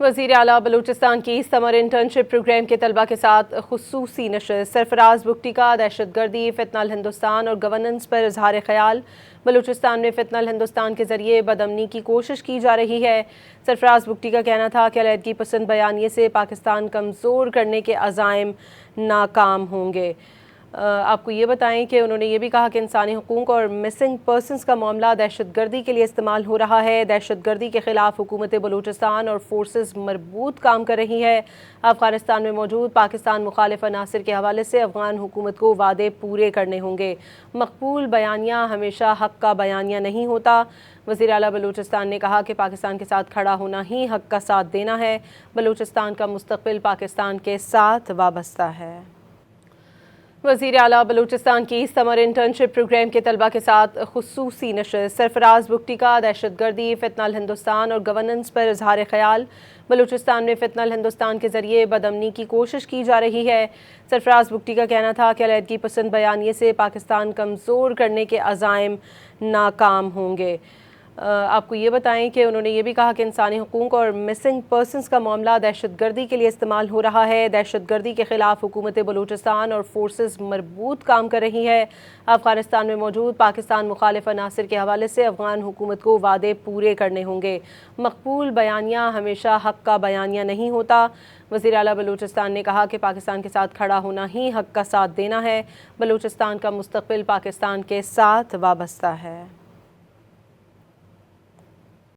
वज़ीर आला बलूचिस्तान की समर इंटर्नशिप प्रोग्राम के तलबा के साथ खुसूसी नशस्त। सरफराज बुगटी का दहशतगर्दी, फितनल हिंदुस्तान और गवर्नेंस पर इजहार ख्याल। बलूचिस्तान में फितनल हिंदुस्तान के जरिए बदअमनी की कोशिश की जा रही है। सरफराज बुगटी का कहना था कि अलहदगी पसंद बयानिए से पाकिस्तान कमज़ोर करने के अज़ाइम नाकाम होंगे। आपको ये बताएं कि उन्होंने ये भी कहा कि इंसानी हुकूक और मिसिंग पर्सनस का मामला दहशतगर्दी के लिए इस्तेमाल हो रहा है। दहशतगर्दी के खिलाफ हुकूमत बलूचिस्तान और फोर्सेस मरबूत काम कर रही है। अफगानिस्तान में मौजूद पाकिस्तान मुखालिफ अनासर के हवाले से अफगान हुकूमत को वादे पूरे करने होंगे। मकबूल बयानिया हमेशा हक का बयानिया नहीं होता। वज़ीर आला बलूचिस्तान ने कहा कि पाकिस्तान के साथ खड़ा होना ही हक का साथ देना है। बलूचिस्तान का मुस्तक़बिल पाकिस्तान के साथ वाबस्ता है। वज़ीर आला बलूचिस्तान की समर इंटर्नशिप प्रोग्राम के तलबा के साथ खुसूसी नशस्त। सरफराज बुगटी का दहशतगर्दी, फितनल हिंदुस्तान और गवर्नेंस पर इजहार ख्याल। बलूचिस्तान में फितनल हिंदुस्तान के जरिए बदअमनी की कोशिश की जा रही है। सरफराज बुगटी का कहना था कि अलहदगी पसंद बयानिए से पाकिस्तान कमज़ोर करने के अज़ाइम नाकाम होंगे। आपको ये बताएं कि उन्होंने ये भी कहा कि इंसानी हुकूक और मिसिंग पर्सनस का मामला दहशतगर्दी के लिए इस्तेमाल हो रहा है। दहशतगर्दी के खिलाफ हुकूमत बलूचिस्तान और फोर्सेस मरबूत काम कर रही है। अफगानिस्तान में मौजूद पाकिस्तान मुखालिफ अनासर के हवाले से अफगान हुकूमत को वादे पूरे करने होंगे। मकबूल बयानिया हमेशा हक का बयानिया नहीं होता। वज़ीर आला बलूचिस्तान ने कहा कि पाकिस्तान के साथ खड़ा होना ही हक का साथ देना है। बलूचिस्तान का मुस्तक़बिल पाकिस्तान के साथ वाबस्ता है।